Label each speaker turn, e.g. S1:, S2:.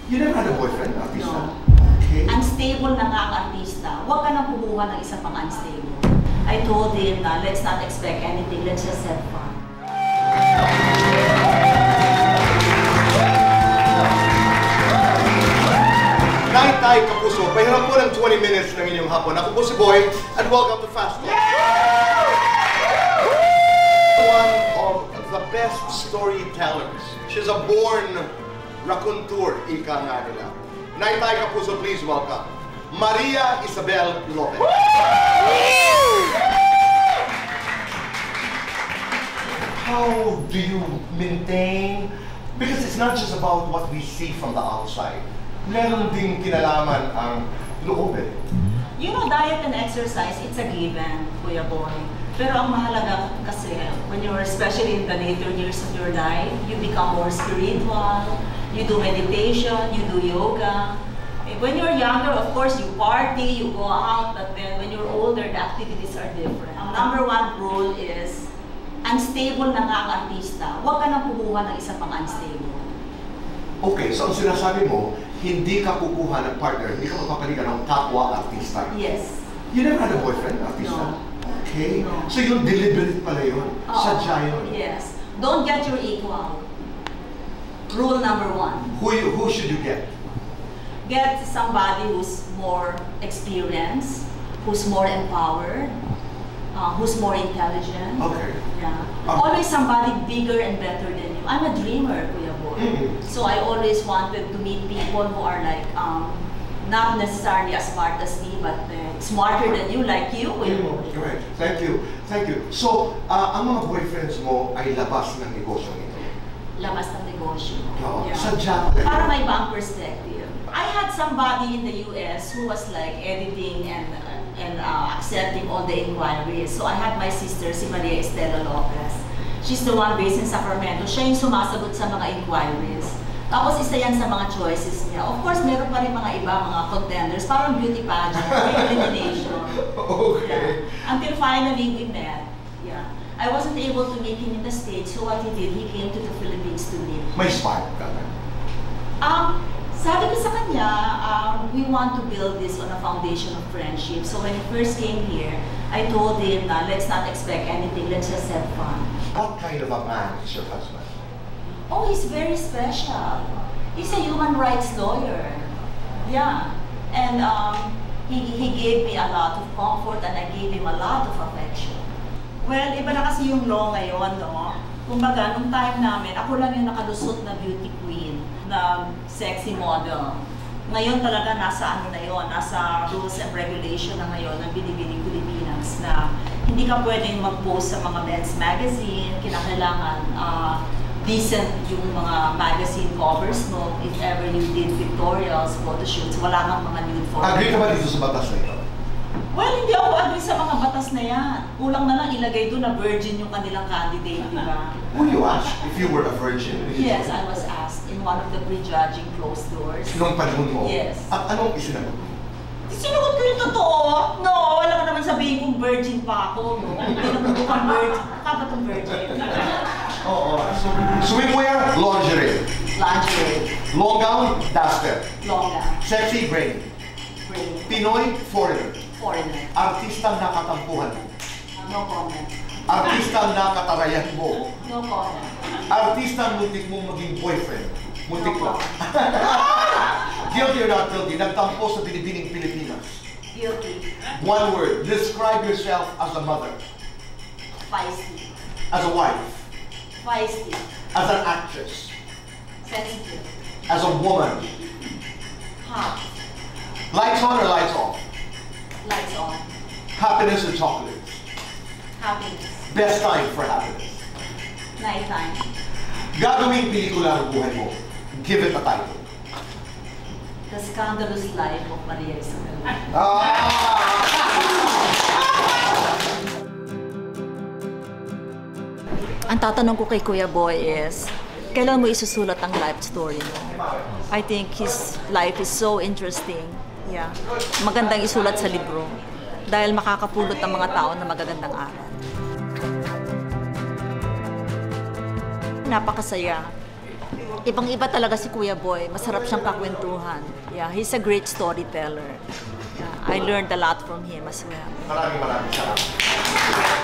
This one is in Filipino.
S1: You never had a boyfriend, artista?
S2: No.
S1: Okay.
S2: Unstable na nga ang artista. Huwag ka nang kumuha ng isa pang unstable. I told him na let's not expect anything, let's just have fun.
S1: Tay Kapuso, pahiram po ng 20 minutes ng inyong hapon. Ako po si Boy, and welcome to Fast Talk. One of the best storytellers. She's a born raconteur, ika nga nila. Tay Kapuso, please welcome Maria Isabel Lopez. How do you maintain? Because it's not just about what we see from the outside. Meron ding kinalaman ang loob eh.
S2: You know, diet and exercise, it's a given, Kuya Boy. Pero ang mahalaga kasi, when you're especially in the later years of your life, you become more spiritual, you do meditation, you do yoga. When you're younger, of course, you party, you go out, but then when you're older, the activities are different. Ang number one rule is, unstable na nga ang artista. Huwag ka nang kumuha ng isa pang unstable.
S1: Okay, so ang sinasabi mo, hindi ka kukuha ng partner, hindi ka magpapaligan ng kapwa artista.
S2: Yes.
S1: You never had a boyfriend, artista?
S2: No.
S1: Okay.
S2: No.
S1: So yung deliberate pala yun. Sadya yun.
S2: Yes. Don't get your equal. Rule number one.
S1: Who should you get?
S2: Get somebody who's more experienced, who's more empowered, who's more intelligent.
S1: Okay.
S2: Yeah. Always somebody bigger and better than you. I'm a dreamer, Kuya Boy. So I always wanted to meet people who are like, not necessarily as smart as me, but smarter than you, like you, Kuya Boy.
S1: Correct. Thank you. Thank you. So, ang mga boyfriends mo ay labas ng negosyo nito?
S2: Labas ng negosyo.
S1: Oo.
S2: Yeah.
S1: Sadya pala.
S2: Para may ibang perspective. I had somebody in the US who was like editing and accepting all the inquiries. So I had my sister, si Maria Estela Lopez. She's the one based in Sacramento. Siya yung sumasagot sa mga inquiries. Tapos isa yan sa mga choices niya. Of course, meron pa rin mga iba, mga contenders, parang beauty pageant, may elimination.
S1: Okay.
S2: Yeah. Until finally we met. Yeah. I wasn't able to meet him in the States, so what he did, he came to the Philippines to meet.
S1: May spark ka na?
S2: Sabi ko sa kanya, we want to build this on a foundation of friendship. So when he first came here, I told him na let's not expect anything, let's just have fun.
S1: What kind of a man is your husband?
S2: Oh, he's very special. He's a human rights lawyer. Yeah. And he gave me a lot of comfort and I gave him a lot of affection. Well, iba na kasi yung law ngayon, no? Kumbaga, nung time namin, ako lang yung nakalusot na beauty queen, na sexy model. Ngayon talaga nasa ano na yon, nasa rules and regulation na ngayon ng Binibining Pilipinas na hindi ka pwedeng mag-post sa mga men's magazine, kinakailangan decent yung mga magazine covers mo. If ever you did pictorials, photoshoots, wala kang mga nude photos.
S1: Agree ka ba dito sa batas na ito?
S2: Well, hindi ako agree sa mga batas na yan. Kulang na lang ilagay doon na virgin yung kanilang candidate, di ba?
S1: Were you asked if you were a virgin?
S2: Yes, I was asked in one of the prejudging closed doors.
S1: Nung panahon mo?
S2: Yes.
S1: At anong isinagot?
S2: Sinugot ko yung totoo. No, wala ka naman sabihin kung virgin pa ako. No? Hindi naman mukhang virgin. Ka ba itong virgin?
S1: Oo. Swimwear, lingerie.
S2: Lingerie.
S1: Long gown, duster.
S2: Long gown.
S1: Sexy, brain.
S2: Brain.
S1: Pinoy, foreigner.
S2: Foreigner.
S1: Artista nakatampuhan mo.
S2: No comment.
S1: Artista nakatarayan mo.
S2: No comment.
S1: Artista muntik mong maging boyfriend. Muntik
S2: No
S1: lang. Guilty or not guilty, nagtampo sa Binibining Pilipinas.
S2: Guilty.
S1: One word, describe yourself as a mother,
S2: Feisty.
S1: as a wife,
S2: Feisty.
S1: as an actress,
S2: Sensitive.
S1: as a woman.
S2: Hot.
S1: Lights on or lights off?
S2: Lights on.
S1: Happiness or chocolates?
S2: Happiness.
S1: Best time for happiness.
S2: Nighttime.
S1: Gagawing pelikula ng buhay mo. Give it a title.
S2: The Scandalous Life of Maria Isabel. Ang tatanong ko kay Kuya Boy is, kailan mo isusulat ang life story mo? I think his life is so interesting. Yeah. Magandang isulat sa libro dahil makakapulot ng mga tao na magagandang aral. Napakasaya. Ibang-iba talaga si Kuya Boy. Masarap siyang kakwentuhan. Yeah, he's a great storyteller. Yeah, I learned a lot from him as well.
S1: Maraming salamat.